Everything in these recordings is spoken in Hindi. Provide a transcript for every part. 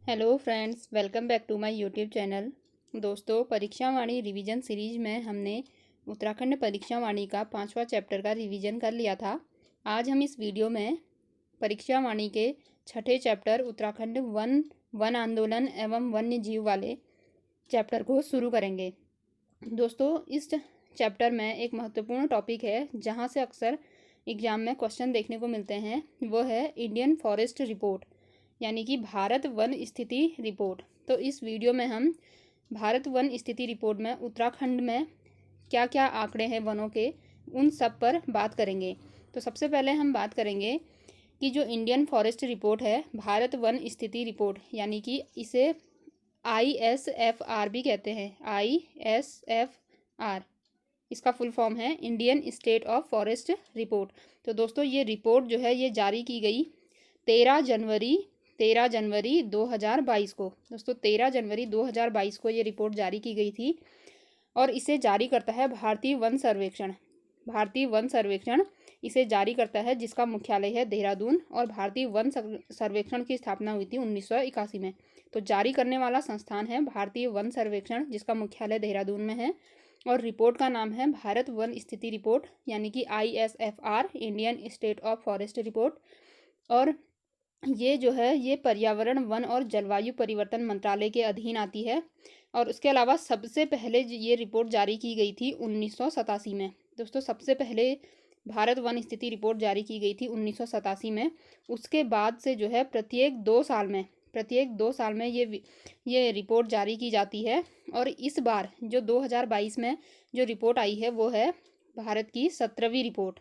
Hello friends, welcome back to my YouTube channel. दोस्तों, परीक्षा वाणी रिवीजन सीरीज में हमने उत्तराखंड परीक्षा वाणी का 5वां चैप्टर का रिवीजन कर लिया था। आज हम इस वीडियो में परीक्षा वाणी के 6ठे चैप्टर उत्तराखंड वन आंदोलन एवं वन्य जीव वाले चैप्टर को शुरू करेंगे। दोस्तों, इस चैप्टर में एक महत्वपूर्ण टॉपिक है जहाँ से अक्सर एग्जाम में क्वेश्चन देखने को मिलते हैं, वो है इंडियन फॉरेस्ट रिपोर्ट, यानी कि भारत वन स्थिति रिपोर्ट। तो इस वीडियो में हम भारत वन स्थिति रिपोर्ट में उत्तराखंड में क्या क्या आंकड़े हैं वनों के, उन सब पर बात करेंगे। तो सबसे पहले हम बात करेंगे कि जो इंडियन फॉरेस्ट रिपोर्ट है, भारत वन स्थिति रिपोर्ट, यानी कि इसे ISFR भी कहते हैं। ISFR इसका फुल फॉर्म है Indian state of forest report. तो दोस्तों, ये रिपोर्ट जो है ये जारी की गई 13 जनवरी 2022 को। दोस्तों, 13 जनवरी 2022 को ये रिपोर्ट जारी की गई थी और इसे जारी करता है भारतीय वन सर्वेक्षण। भारतीय वन सर्वेक्षण इसे जारी करता है, जिसका मुख्यालय है देहरादून, और भारतीय वन सर्वेक्षण की स्थापना हुई थी 1981 में। तो जारी करने वाला संस्थान है भारतीय वन सर्वेक्षण, जिसका मुख्यालय देहरादून में है, और रिपोर्ट का नाम है भारत वन स्थिति रिपोर्ट, यानी कि ISFR Indian state of forest report. और ये जो है ये पर्यावरण, वन और जलवायु परिवर्तन मंत्रालय के अधीन आती है। और उसके अलावा सबसे पहले ये रिपोर्ट जारी की गई थी 1987 में। दोस्तों, सबसे पहले भारत वन स्थिति रिपोर्ट जारी की गई थी 1987 में। उसके बाद से जो है प्रत्येक 2 साल में ये रिपोर्ट जारी की जाती है। और इस बार जो 2022 में जो रिपोर्ट आई है वो है भारत की 17वीं रिपोर्ट।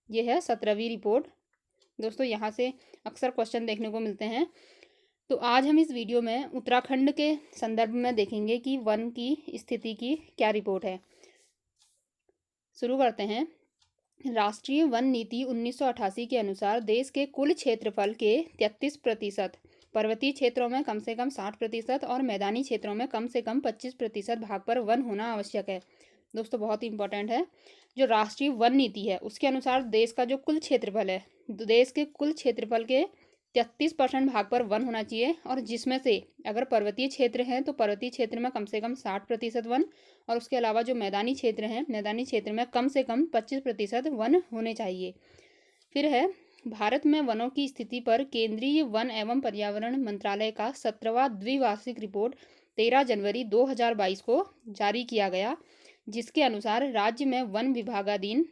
ये है 17वीं रिपोर्ट। दोस्तों, यहाँ से अक्सर क्वेश्चन देखने को मिलते हैं। तो आज हम इस वीडियो में उत्तराखंड के संदर्भ में देखेंगे कि वन की स्थिति की क्या रिपोर्ट है। शुरू करते हैं। राष्ट्रीय वन नीति 1988 के अनुसार देश के कुल क्षेत्रफल के 33%, पर्वतीय क्षेत्रों में कम से कम 60% और मैदानी क्षेत्रों में कम से कम 25% भाग पर वन होना आवश्यक है। दोस्तों, बहुत ही इंपॉर्टेंट है। जो राष्ट्रीय वन नीति है उसके अनुसार देश का जो कुल क्षेत्रफल है, देश के कुल क्षेत्रफल के 33% भाग पर वन होना चाहिए, और जिसमें से अगर पर्वतीय क्षेत्र हैं तो पर्वतीय क्षेत्र में कम से कम 60% वन, और उसके अलावा जो मैदानी क्षेत्र हैं, मैदानी क्षेत्र में कम से कम 25% वन होने चाहिए। फिर है भारत में वनों की स्थिति पर केंद्रीय वन एवं पर्यावरण मंत्रालय का 17वां द्विवार्षिक रिपोर्ट 13 जनवरी 2022 को जारी किया गया, जिसके अनुसार राज्य में वन विभागाधीन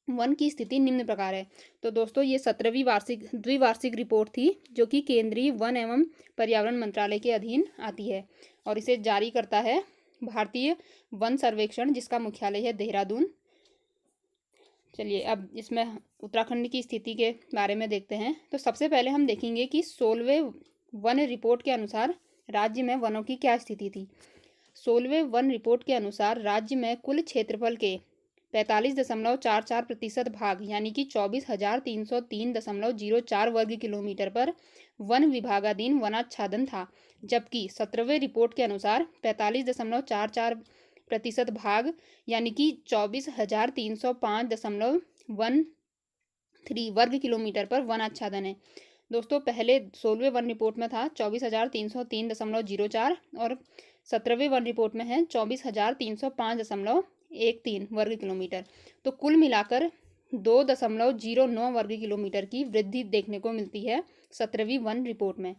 वन की स्थिति निम्न प्रकार है। तो दोस्तों, ये 17वीं द्विवार्षिक रिपोर्ट थी, जो कि केंद्रीय वन एवं पर्यावरण मंत्रालय के अधीन आती है, और इसे जारी करता है भारतीय वन सर्वेक्षण, जिसका मुख्यालय है देहरादून। चलिए, अब इसमें उत्तराखंड की स्थिति के बारे में देखते हैं। तो सबसे पहले हम देखेंगे कि 16वें वन रिपोर्ट के अनुसार राज्य में वनों की क्या स्थिति थी। 16वें वन रिपोर्ट के अनुसार राज्य में कुल क्षेत्रफल के 45.44% भाग, यानी कि 24,303.04 वर्ग किलोमीटर पर वन विभागाधीन वनाच्छादन था, जबकि 17वें रिपोर्ट के अनुसार 45.44% भाग, यानी कि 24,305.13 वर्ग किलोमीटर पर वन आच्छादन है। दोस्तों, पहले 16वें वन रिपोर्ट में था 24,303.04, और 17वें वन रिपोर्ट में है 24,305.13 वर्ग किलोमीटर। तो कुल मिलाकर 2.09 वर्ग किलोमीटर की वृद्धि देखने को मिलती है 17वीं वन रिपोर्ट में।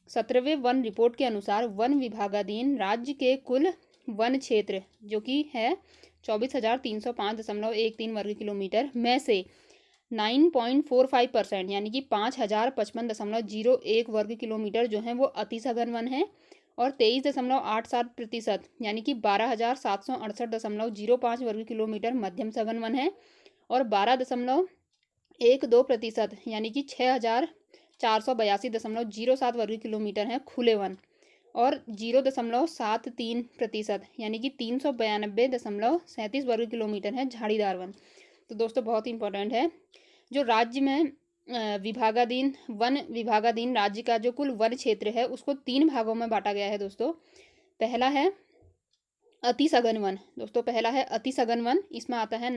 17वें वन रिपोर्ट के अनुसार वन विभागाधीन राज्य के कुल वन क्षेत्र, जो कि है 24,305.13 वर्ग किलोमीटर में से 9.45%, यानी कि 5,055.01 वर्ग किलोमीटर जो है वो अति सघन वन है, और 23.87%, यानी कि 12,768.05 वर्ग किलोमीटर मध्यम सघन वन है, और 12.12%, यानी कि 6,482.07 वर्ग किलोमीटर है खुले वन, और 0.73%, यानी कि 392.37 वर्ग किलोमीटर है झाड़ीदार वन। तो दोस्तों, बहुत इंपॉर्टेंट है। जो राज्य में वन विभागाधीन राज्य का जो कुल वन क्षेत्र है उसको 3 भागों में बांटा गया है। दोस्तों, पहला है अति सघन वन। दोस्तों, पहला है अति सघन वन, इसमें आता है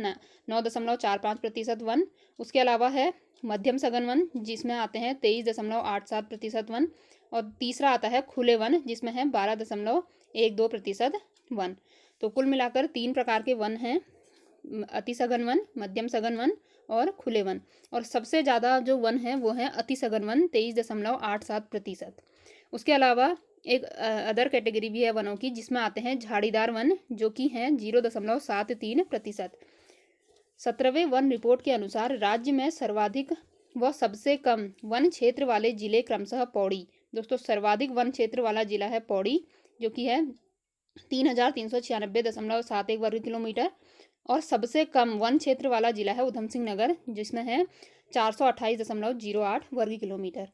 9.45% वन। उसके अलावा है मध्यम सघन वन, जिसमें आते हैं 23.87% वन, और तीसरा आता है खुले वन, जिसमें है 12.12% वन। तो कुल मिलाकर 3 प्रकार के वन हैं, अति सघन वन, मध्यम सघन वन और खुले वन। और सबसे ज़्यादा जो वन है वो है अति सघन वन, 23.87%। उसके अलावा एक अदर कैटेगरी भी है वनों की, जिसमें आते हैं झाड़ीदार वन, जो कि हैं 0.73%। 17वें वन रिपोर्ट के अनुसार राज्य में सर्वाधिक व सबसे कम वन क्षेत्र वाले जिले क्रमशः पौड़ी। दोस्तों, सर्वाधिक वन क्षेत्र वाला जिला है पौड़ी, जो कि है 3,396.71 वर्ग किलोमीटर। और सबसे कम वन क्षेत्र वाला जिला है उधम सिंह नगर, जिसमें है 428.08 वर्ग किलोमीटर।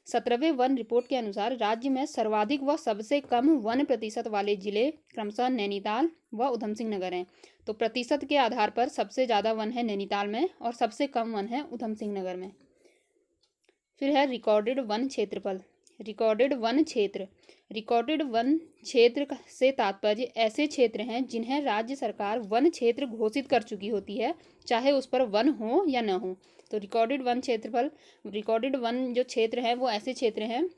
17वें वन रिपोर्ट के अनुसार राज्य में सर्वाधिक व सबसे कम वन प्रतिशत वाले जिले क्रमशः नैनीताल व उधम सिंह नगर हैं। तो प्रतिशत के आधार पर सबसे ज़्यादा वन है नैनीताल में और सबसे कम वन है उधम सिंह नगर में। फिर है रिकॉर्डेड वन क्षेत्रफल। रिकॉर्डेड वन क्षेत्र। रिकॉर्डेड वन क्षेत्र से तात्पर्य ऐसे क्षेत्र हैं जिन्हें राज्य सरकार वन क्षेत्र घोषित कर चुकी होती है, चाहे उस पर वन हो या न हो। तो रिकॉर्डेड वन क्षेत्रफल, रिकॉर्डेड वन जो क्षेत्र हैं वो ऐसे क्षेत्र हैं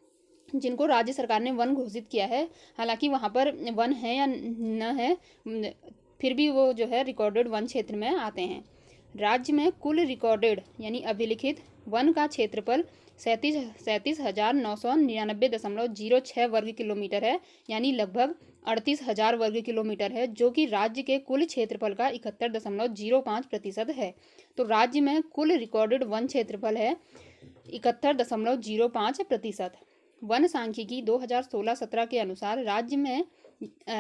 जिनको राज्य सरकार ने वन घोषित किया है, हालांकि वहाँ पर वन है या न है, फिर भी वो जो है रिकॉर्डेड वन क्षेत्र में आते हैं। राज्य में कुल रिकॉर्डेड यानी अभिलिखित वन का क्षेत्रफल 37,999.06 वर्ग किलोमीटर है, यानी लगभग 38,000 वर्ग किलोमीटर है, जो कि राज्य के कुल क्षेत्रफल का 71.05% है। तो राज्य में कुल रिकॉर्डेड वन क्षेत्रफल है 71.05%। वन सांख्यिकी 2016-17 के अनुसार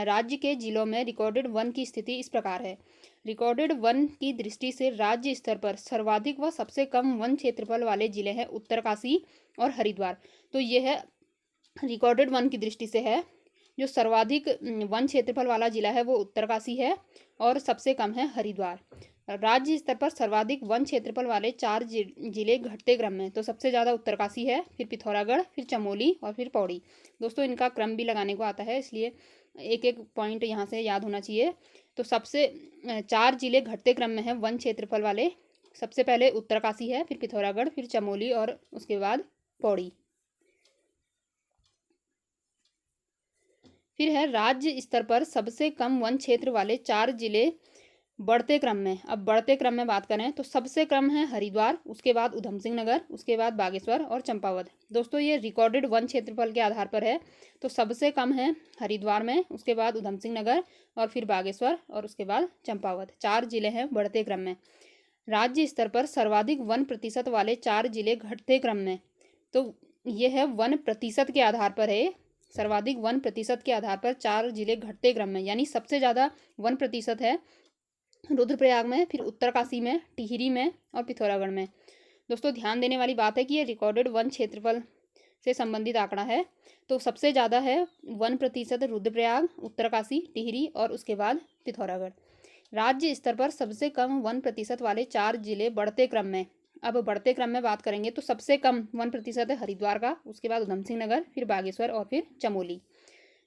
राज्य के जिलों में रिकॉर्डेड वन की स्थिति इस प्रकार है। रिकॉर्डेड वन की दृष्टि से राज्य स्तर पर सर्वाधिक व सबसे कम वन क्षेत्रफल वाले जिले हैं उत्तरकाशी और हरिद्वार। तो ये है रिकॉर्डेड वन की दृष्टि से है, जो सर्वाधिक वन क्षेत्रफल वाला जिला है वो उत्तरकाशी है और सबसे कम है हरिद्वार। राज्य स्तर पर सर्वाधिक वन क्षेत्रफल वाले 4 जिले घटते क्रम में, तो सबसे ज़्यादा उत्तरकाशी है, फिर पिथौरागढ़, फिर चमोली और फिर पौड़ी। दोस्तों, इनका क्रम भी लगाने को आता है, इसलिए एक एक पॉइंट यहाँ से याद होना चाहिए। तो सबसे 4 जिले घटते क्रम में है वन क्षेत्रफल वाले। सबसे पहले उत्तरकाशी है, फिर पिथौरागढ़, फिर चमोली और उसके बाद पौड़ी। फिर है राज्य स्तर पर सबसे कम वन क्षेत्र वाले 4 जिले बढ़ते क्रम में। अब बढ़ते क्रम में बात करें तो सबसे कम है हरिद्वार, उसके बाद उधम सिंह नगर, उसके बाद बागेश्वर और चंपावत। दोस्तों, ये रिकॉर्डेड वन क्षेत्रफल के आधार पर है। तो सबसे कम है हरिद्वार में, उसके बाद उधम सिंह नगर और फिर बागेश्वर और उसके बाद चंपावत। 4 जिले हैं बढ़ते क्रम में। राज्य स्तर पर सर्वाधिक वन प्रतिशत वाले 4 जिले घटते क्रम में। तो ये है वन प्रतिशत के आधार पर है, सर्वाधिक वन प्रतिशत के आधार पर 4 जिले घटते क्रम में, यानी सबसे ज़्यादा वन प्रतिशत है रुद्रप्रयाग में, फिर उत्तरकाशी में, टिहरी में और पिथौरागढ़ में। दोस्तों, ध्यान देने वाली बात है कि ये रिकॉर्डेड वन क्षेत्रफल से संबंधित आंकड़ा है। तो सबसे ज़्यादा है वन प्रतिशत रुद्रप्रयाग, उत्तरकाशी, टिहरी और उसके बाद पिथौरागढ़। राज्य स्तर पर सबसे कम वन प्रतिशत वाले 4 जिले बढ़ते क्रम में। अब बढ़ते क्रम में बात करेंगे तो सबसे कम वन प्रतिशत है हरिद्वार का, उसके बाद उधम सिंह नगर, फिर बागेश्वर और फिर चमोली।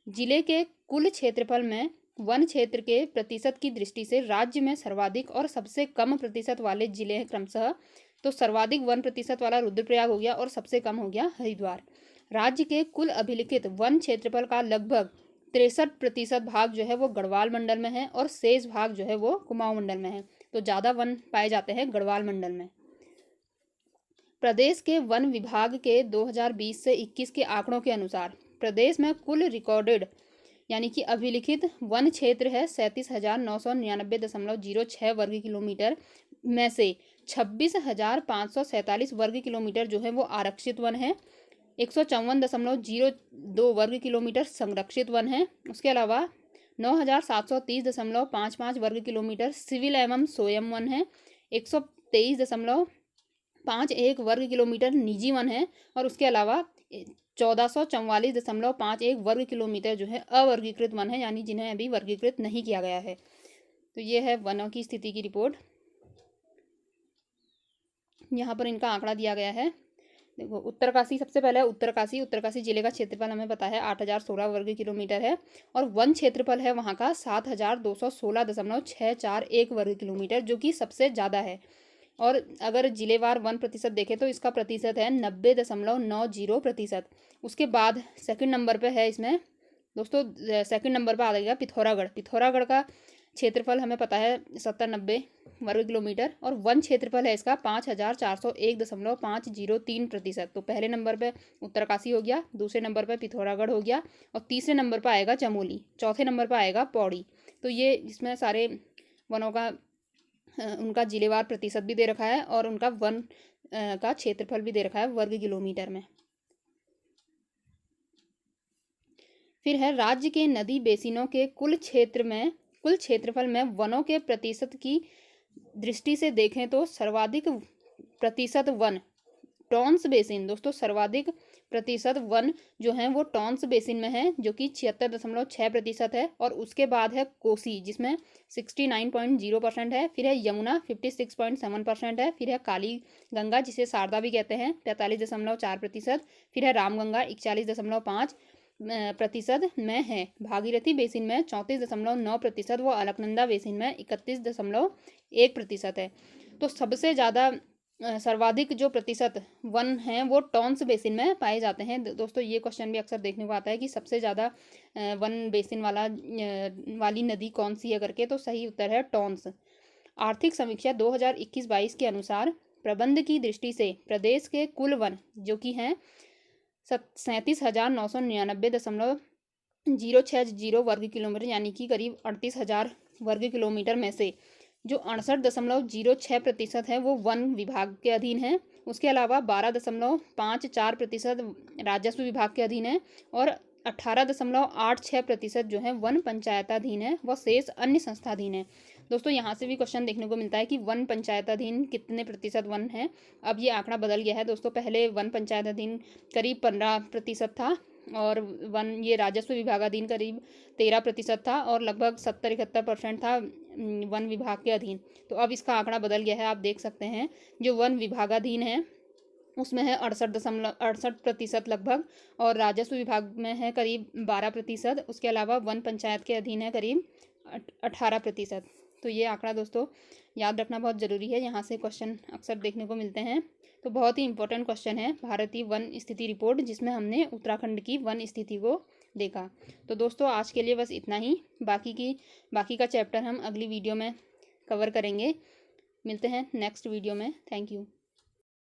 जिले के कुल क्षेत्रफल में वन क्षेत्र के प्रतिशत की दृष्टि से राज्य में सर्वाधिक और सबसे कम प्रतिशत वाले जिले हैं क्रमशः। तो सर्वाधिक वन प्रतिशत वाला रुद्रप्रयाग हो गया और सबसे कम हो गया हरिद्वार। राज्य के कुल अभिलिखित वन क्षेत्रफल का लगभग 63% भाग जो है वो गढ़वाल मंडल में है और शेष भाग जो है वो कुमाऊं मंडल में है। तो ज़्यादा वन पाए जाते हैं गढ़वाल मंडल में। प्रदेश के वन विभाग के 2020 से 21 के आंकड़ों के अनुसार प्रदेश में कुल रिकॉर्डेड यानी कि अभिलिखित वन क्षेत्र है 37,999.06 वर्ग किलोमीटर में से 26,547 वर्ग किलोमीटर जो है वो आरक्षित वन है, 154.02 वर्ग किलोमीटर संरक्षित वन है। उसके अलावा 9,730.55 वर्ग किलोमीटर सिविल एवं स्वयं वन है, 123.51 वर्ग किलोमीटर निजी वन है और उसके अलावा 1444.51 वर्ग किलोमीटर जो है अवर्गीकृत वन है, यानी जिन्हें अभी वर्गीकृत नहीं किया गया है। तो ये है वनों की स्थिति की रिपोर्ट। यहाँ पर इनका आंकड़ा दिया गया है। देखो, उत्तरकाशी सबसे पहले है। उत्तरकाशी जिले का क्षेत्रफल हमें पता है 8,016 वर्ग किलोमीटर है और वन क्षेत्रफल है वहाँ का 7,216.641 वर्ग किलोमीटर, जो कि सबसे ज़्यादा है। और अगर जिलेवार वन प्रतिशत देखें तो इसका प्रतिशत है 90.90%। उसके बाद सेकंड नंबर पे है इसमें दोस्तों, सेकंड नंबर पे आ जाएगा पिथौरागढ़। पिथौरागढ़ का क्षेत्रफल हमें पता है 70-90 वर्ग किलोमीटर, और वन क्षेत्रफल है इसका 5401.503%। तो पहले नंबर पे उत्तरकाशी हो गया, दूसरे नंबर पे पिथौरागढ़ हो गया, और तीसरे नंबर पर आएगा चमोली, चौथे नंबर पर आएगा पौड़ी। तो ये इसमें सारे वनों का उनका जिलेवार प्रतिशत भी दे रखा है, और उनका वन का क्षेत्रफल भी दे रखा है वर्ग किलोमीटर में। फिर है राज्य के नदी बेसिनों के कुल क्षेत्रफल में वनों के प्रतिशत की दृष्टि से देखें तो सर्वाधिक प्रतिशत वन टॉन्स बेसिन, दोस्तों सर्वाधिक प्रतिशत वन जो है वो टॉन्स बेसिन में है, जो कि 76.6% है, और उसके बाद है कोसी जिसमें 69.0% है, फिर है यमुना 56.7% है, फिर है काली गंगा जिसे शारदा भी कहते हैं 45.4%, फिर है रामगंगा 41.5% में है, भागीरथी बेसिन में 34.9% व अलकनंदा बेसिन में 31.1% है। तो सबसे ज़्यादा सर्वाधिक जो प्रतिशत वन हैं वो टॉन्स बेसिन में पाए जाते हैं। दोस्तों ये क्वेश्चन भी अक्सर देखने को आता है कि सबसे ज़्यादा वन बेसिन वाली नदी कौन सी है करके, तो सही उत्तर है टॉन्स। आर्थिक समीक्षा 2021-22 के अनुसार प्रबंध की दृष्टि से प्रदेश के कुल वन जो कि हैं 37,999.060 वर्ग किलोमीटर, यानी कि करीब 38,000 वर्ग किलोमीटर में से जो 68.06% है वो वन विभाग के अधीन है। उसके अलावा 12.54% राजस्व विभाग के अधीन है, और 18.86% जो है वन पंचायताधीन है, व शेष अन्य संस्थाधीन है। दोस्तों यहाँ से भी क्वेश्चन देखने को मिलता है कि वन पंचायताधीन कितने प्रतिशत वन है। अब ये आंकड़ा बदल गया है दोस्तों, पहले वन पंचायताधीन करीब 15% था, और वन ये राजस्व विभागाधीन करीब 13% था, और लगभग 70-71% था वन विभाग के अधीन। तो अब इसका आंकड़ा बदल गया है, आप देख सकते हैं। जो वन विभागाधीन है उसमें है 68% लगभग, और राजस्व विभाग में है करीब 12%। उसके अलावा वन पंचायत के अधीन है करीब 18%। तो ये आंकड़ा दोस्तों याद रखना बहुत ज़रूरी है, यहाँ से क्वेश्चन अक्सर देखने को मिलते हैं। तो बहुत ही इंपॉर्टेंट क्वेश्चन है भारतीय वन स्थिति रिपोर्ट, जिसमें हमने उत्तराखंड की वन स्थिति को देखा। तो दोस्तों आज के लिए बस इतना ही, बाकी का चैप्टर हम अगली वीडियो में कवर करेंगे। मिलते हैं नेक्स्ट वीडियो में। Thank you.